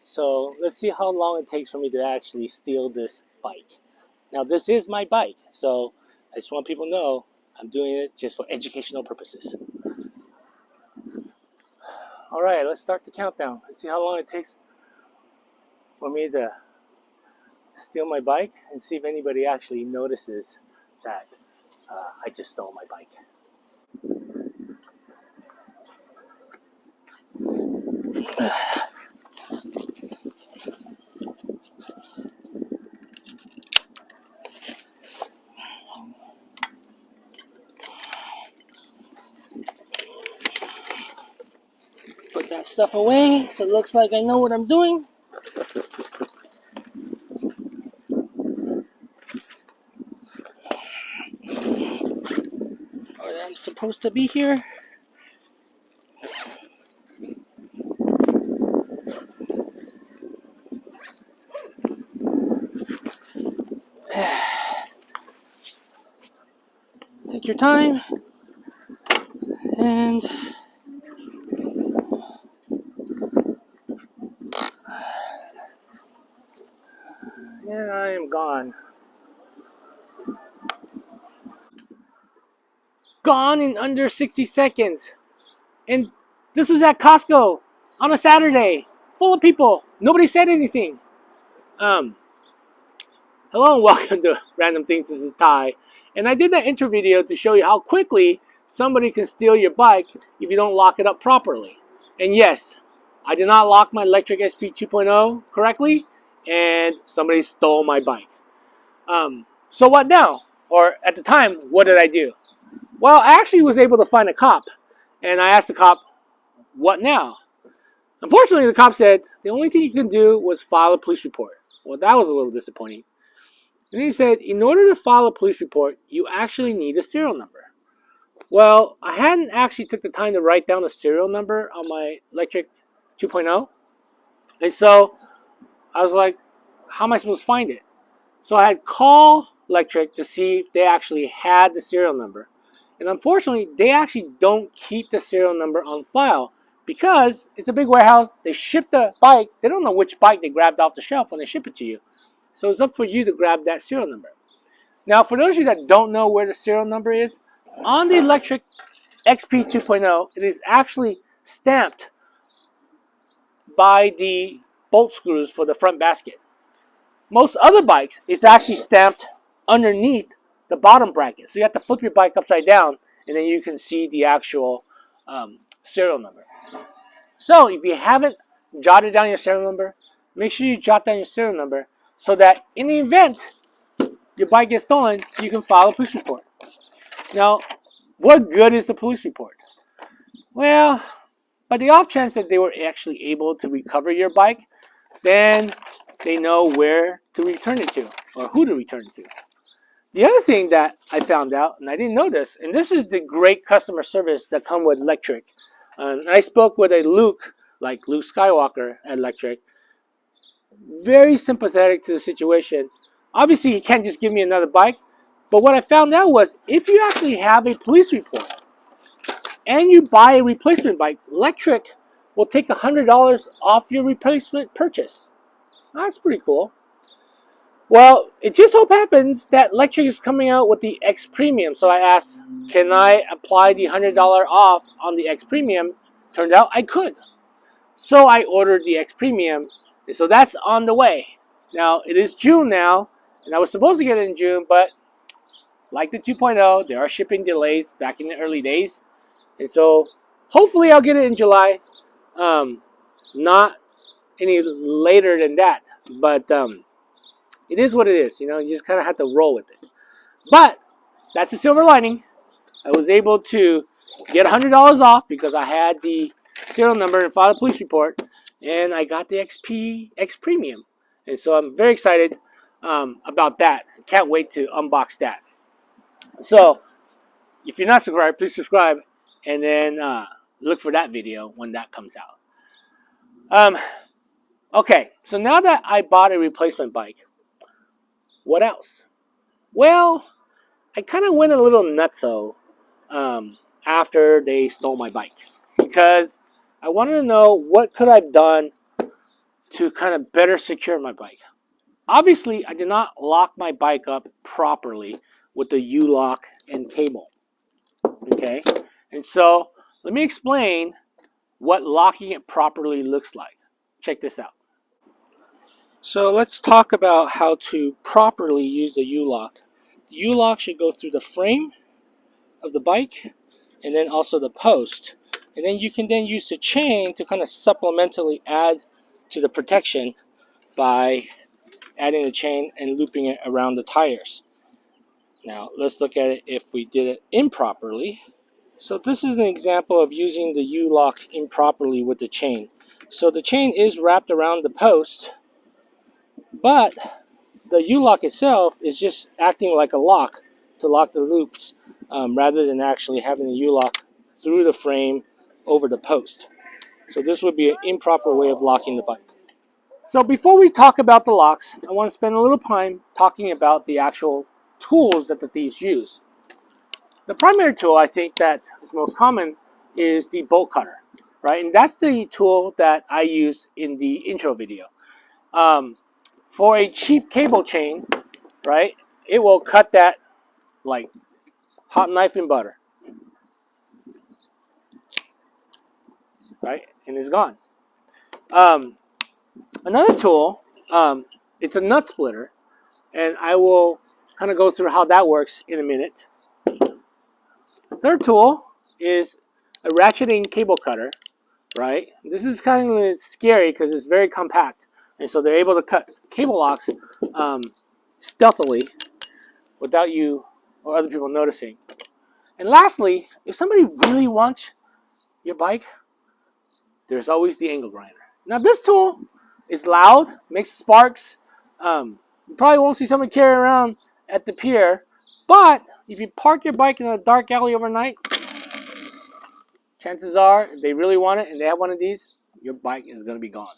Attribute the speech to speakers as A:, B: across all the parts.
A: So let's see how long it takes for me to actually steal this bike. Now this is my bike, so I just want people to know I'm doing it just for educational purposes. All right, let's start the countdown. Let's see how long it takes for me to steal my bike and see if anybody actually notices that I just stole my bike. Put that stuff away so it looks like I know what I'm doing. Or I'm supposed to be here. Take your time and I am gone. Gone in under 60 seconds. And this was at Costco on a Saturday, full of people. Nobody said anything. Hello and welcome to Random Things. This is Ty. And I did that intro video to show you how quickly somebody can steal your bike if you don't lock it up properly. And yes, I did not lock my electric SP 2.0 correctly, and somebody stole my bike. So what now? Or at the time, what did I do? Well, I actually was able to find a cop, and I asked the cop, what now? Unfortunately, the cop said the only thing you can do was file a police report. Well, that was a little disappointing. And he said, in order to file a police report, you actually need a serial number. Well, I hadn't actually took the time to write down the serial number on my electric 2.0. And so I was like, how am I supposed to find it? So I had called Electric to see if they actually had the serial number. And unfortunately, they actually don't keep the serial number on file because it's a big warehouse. They ship the bike. They don't know which bike they grabbed off the shelf when they ship it to you. So it's up for you to grab that serial number. Now, for those of you that don't know where the serial number is, on the electric XP 2.0, it is actually stamped by the bolt screws for the front basket. Most other bikes, it's actually stamped underneath the bottom bracket. So you have to flip your bike upside down, and then you can see the actual serial number. So if you haven't jotted down your serial number, make sure you jot down your serial number so that in the event your bike gets stolen, you can file a police report. Now, what good is the police report? Well, by the off chance that they were actually able to recover your bike, then they know where to return it to or who to return it to. The other thing that I found out, and I didn't know this, and this is the great customer service that come with Electric. And I spoke with a Luke, like Luke Skywalker at Electric, very sympathetic to the situation. Obviously, he can't just give me another bike, but what I found out was if you actually have a police report and you buy a replacement bike, Electric will take $100 off your replacement purchase. That's pretty cool. Well, it just so happens that Electric is coming out with the X Premium. So I asked, can I apply the $100 off on the X Premium? Turned out I could. So I ordered the X Premium. And so that's on the way. Now, it is June now, and I was supposed to get it in June, but like the 2.0, there are shipping delays back in the early days. And so hopefully I'll get it in July. Not any later than that. But it is what it is. You know, you just kind of have to roll with it. But that's the silver lining. I was able to get $100 off because I had the serial number and filed a police report. And I got the X Premium. And so I'm very excited about that. Can't wait to unbox that. So if you're not subscribed, please subscribe. And then look for that video when that comes out. Okay, so now that I bought a replacement bike, what else? Well, I kind of went a little nutso after they stole my bike because I wanted to know what could I have done to kind of better secure my bike. Obviously, I did not lock my bike up properly with the U-lock and cable. Okay, and so let me explain what locking it properly looks like. Check this out. So let's talk about how to properly use the U-lock. The U-lock should go through the frame of the bike and then also the post. And then you can then use the chain to kind of supplementally add to the protection by adding the chain and looping it around the tires. Now let's look at it if we did it improperly. So this is an example of using the U-lock improperly with the chain. So the chain is wrapped around the post, but the U-lock itself is just acting like a lock to lock the loops rather than actually having the U-lock through the frame over the post. So this would be an improper way of locking the bike. So before we talk about the locks, I want to spend a little time talking about the actual tools that the thieves use. The primary tool I think that is most common is the bolt cutter, right? And that's the tool that I used in the intro video. For a cheap cable chain, right, it will cut that like hot knife in butter, right, and it's gone. Another tool, it's a nut splitter, and I will kind of go through how that works in a minute. The third tool is a ratcheting cable cutter, right? This is kind of scary because it's very compact, and so they're able to cut cable locks stealthily without you or other people noticing. And lastly, if somebody really wants your bike, there's always the angle grinder. Now this tool is loud, makes sparks. You probably won't see somebody carry around at the pier, but if you park your bike in a dark alley overnight, chances are, if they really want it and they have one of these, your bike is going to be gone.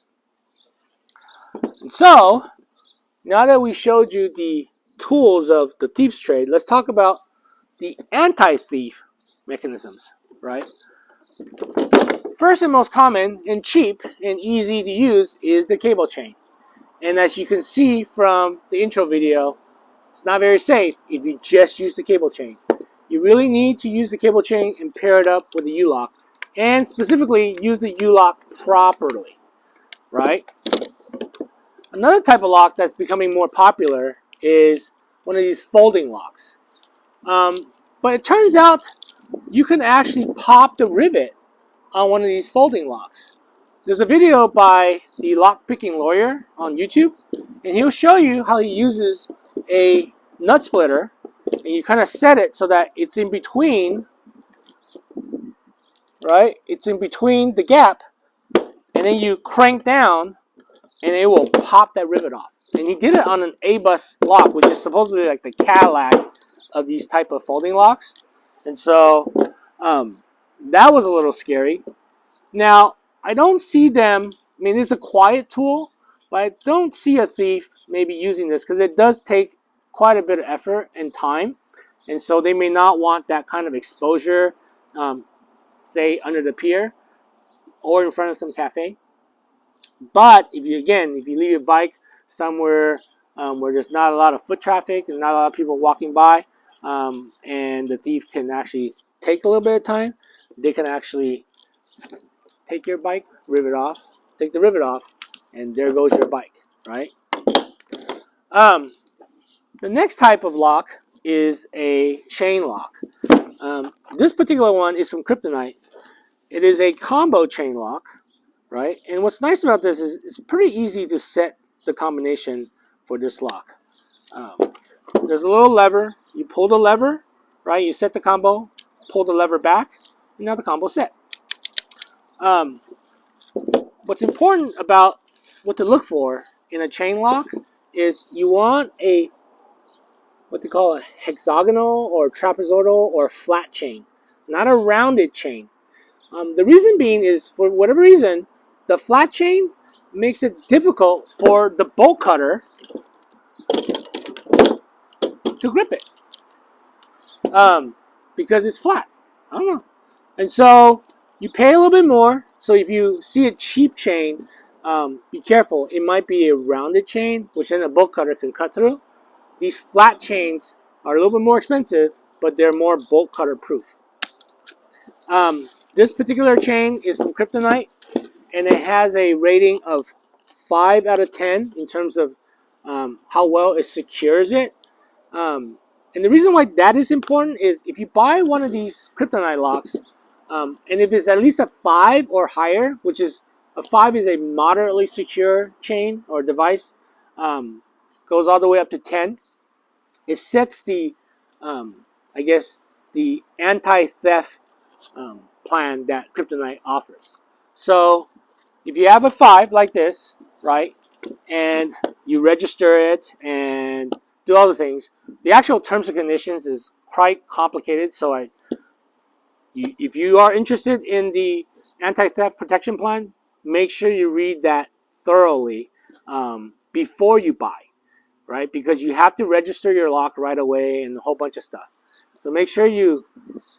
A: And so, now that we showed you the tools of the thief's trade, let's talk about the anti-thief mechanisms, right? First and most common and cheap and easy to use is the cable chain. And as you can see from the intro video, it's not very safe if you just use the cable chain. You really need to use the cable chain and pair it up with the U-lock. And specifically, use the U-lock properly, right? Another type of lock that's becoming more popular is one of these folding locks. But it turns out you can actually pop the rivet on one of these folding locks. There's a video by the lock picking lawyer on YouTube, and he'll show you how he uses a nut splitter, and you kind of set it so that it's in between, right? It's in between the gap, and then you crank down, and it will pop that rivet off. And he did it on an A-bus lock, which is supposedly like the Cadillac of these type of folding locks. And so that was a little scary. Now, I don't see them, I mean, it's a quiet tool, but I don't see a thief maybe using this because it does take quite a bit of effort and time. And so they may not want that kind of exposure, say, under the pier or in front of some cafe. But if you leave your bike somewhere where there's not a lot of foot traffic and not a lot of people walking by, and the thief can actually take a little bit of time, they can actually take your bike, take the rivet off, and there goes your bike, right? The next type of lock is a chain lock. This particular one is from Kryptonite. It is a combo chain lock, right? And what's nice about this is it's pretty easy to set the combination for this lock. There's a little lever. You pull the lever, right? You set the combo, pull the lever back, and now the combo's set. What's important about what to look for in a chain lock is you want what they call a hexagonal or trapezoidal or flat chain, not a rounded chain. The reason being is, for whatever reason, the flat chain makes it difficult for the bolt cutter to grip it because it's flat. I don't know. And so you pay a little bit more. So if you see a cheap chain be careful. It might be a rounded chain, which then a bolt cutter can cut through. These flat chains are a little bit more expensive, but they're more bolt cutter proof. This particular chain is from Kryptonite, and it has a rating of 5 out of 10 in terms of how well it secures it. And the reason why that is important is if you buy one of these Kryptonite locks, and if it's at least a 5 or higher, which is a 5 is a moderately secure chain or device, goes all the way up to 10. It sets the, I guess, the anti-theft plan that Kryptonite offers. So if you have a 5 like this, right, and you register it and do all the things, the actual terms and conditions is quite complicated. So if you are interested in the anti-theft protection plan, make sure you read that thoroughly before you buy, right? Because you have to register your lock right away and a whole bunch of stuff. So make sure you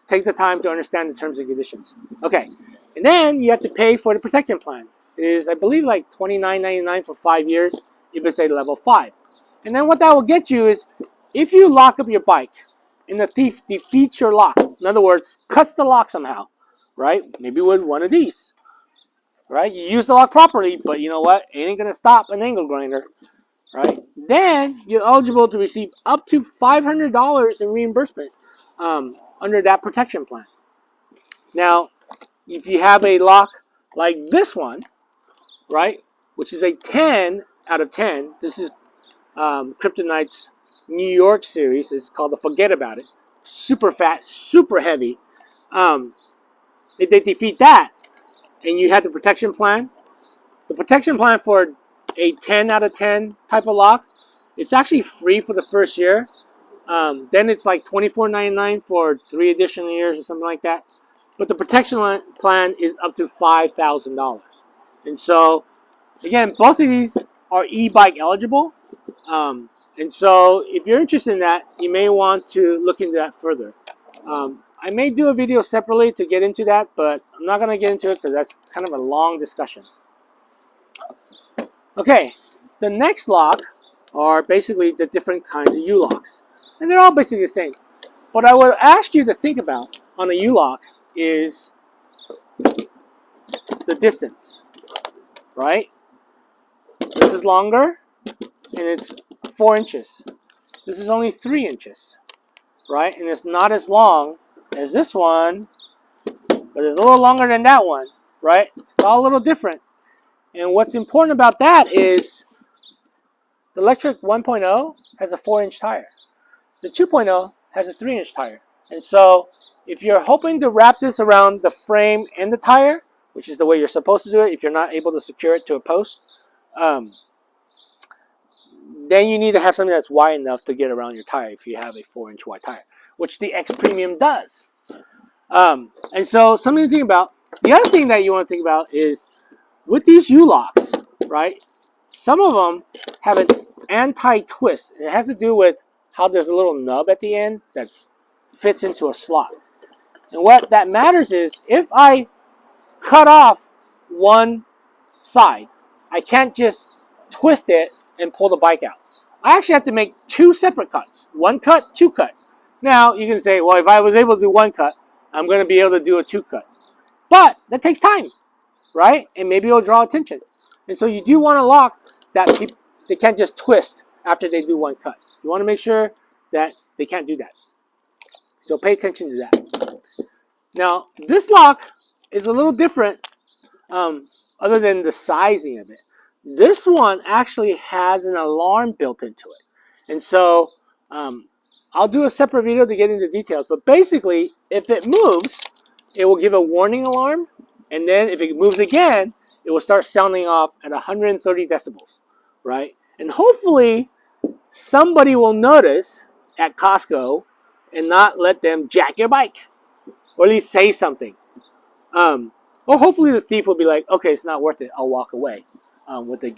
A: take the time to understand the terms and conditions. Okay, and then you have to pay for the protection plan. It is, I believe, like $29.99 for 5 years if it's a level 5. And then what that will get you is if you lock up your bike and the thief defeats your lock, in other words, cuts the lock somehow, right? Maybe with one of these, right? You use the lock properly, but you know what? It ain't going to stop an angle grinder, right? Then you're eligible to receive up to $500 in reimbursement under that protection plan. Now, if you have a lock like this one, right, which is a 10 out of 10, this is Kryptonite's New York series. It's called the Forget About It. Super fat, super heavy. If they defeat that, and you have the protection plan for a 10 out of 10 type of lock, it's actually free for the first year. Then it's like $24.99 for 3 additional years or something like that. But the protection plan is up to $5,000. And so, again, both of these are eBike eligible. And so if you're interested in that, you may want to look into that further. I may do a video separately to get into that, but I'm not going to get into it because that's kind of a long discussion. Okay, the next lock are basically the different kinds of U-locks. And they're all basically the same. What I would ask you to think about on a U-lock is the distance, right? This is longer, and it's 4 inches. This is only 3 inches, right? And it's not as long as this one, but it's a little longer than that one, right? It's all a little different. And what's important about that is the electric 1.0 has a 4-inch tire. The 2.0 has a 3-inch tire. And so if you're hoping to wrap this around the frame and the tire, which is the way you're supposed to do it if you're not able to secure it to a post, then you need to have something that's wide enough to get around your tire if you have a 4-inch wide tire, which the X Premium does. And so something to think about. The other thing that you want to think about is with these U-locks, right? Some of them have an anti-twist. It has to do with how there's a little nub at the end that fits into a slot. And what that matters is if I cut off one side, I can't just twist it and pull the bike out. I actually have to make 2 separate cuts. 1 cut, 2 cut. Now, you can say, well, if I was able to do 1 cut, I'm going to be able to do a 2 cut. But that takes time, right? And maybe it'll draw attention. And so you do want to lock that they can't just twist after they do 1 cut. You want to make sure that they can't do that. So pay attention to that. Now, this lock is a little different other than the sizing of it. This one actually has an alarm built into it. And so I'll do a separate video to get into details. But basically, if it moves, it will give a warning alarm. And then if it moves again, it will start sounding off at 130 decibels, right? And hopefully, somebody will notice at Costco and not let them jack your bike. Or at least say something. Or hopefully the thief will be like, okay, it's not worth it. I'll walk away with the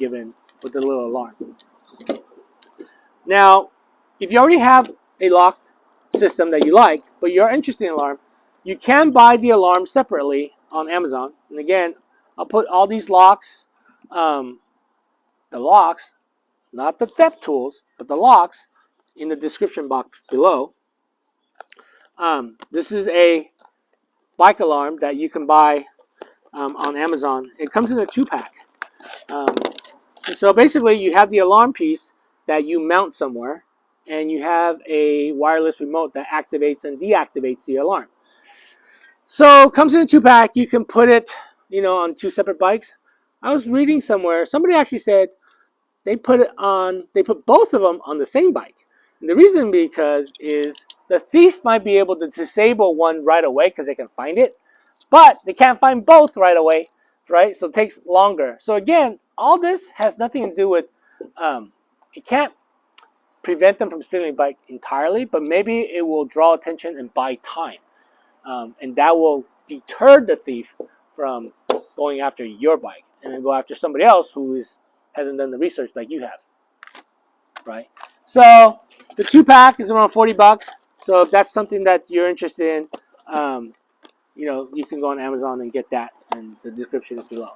A: little alarm. Now, if you already have a locked system that you like, but you're interested in alarm, you can buy the alarm separately on Amazon. And again, I'll put all these locks the locks, not the theft tools, but the locks, in the description box below. This is a bike alarm that you can buy on Amazon. It comes in a 2-pack. So basically, you have the alarm piece that you mount somewhere, and you have a wireless remote that activates and deactivates the alarm. So it comes in a 2-pack. You can put it, on 2 separate bikes. I was reading somewhere, somebody actually said they put both of them on the same bike. And the reason because is the thief might be able to disable one right away because they can find it, but they can't find both right away, right? So it takes longer. So again, all this has nothing to do with, it can't prevent them from stealing a bike entirely, but maybe it will draw attention and buy time. And that will deter the thief from going after your bike and then go after somebody else who hasn't done the research like you have, right? So the 2-pack is around $40. So if that's something that you're interested in, you can go on Amazon and get that, and the description is below.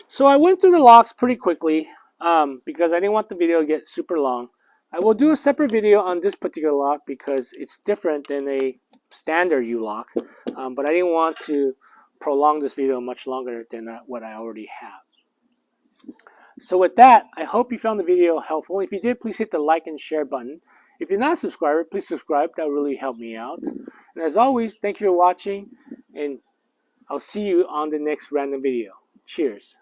A: So I went through the locks pretty quickly because I didn't want the video to get super long. I will do a separate video on this particular lock because it's different than a standard U-lock, but I didn't want to prolong this video much longer than what I already have. So with that, I hope you found the video helpful. If you did, please hit the like and share button. If you're not a subscriber, please subscribe. That will really help me out. And as always, thank you for watching, and I'll see you on the next random video. Cheers.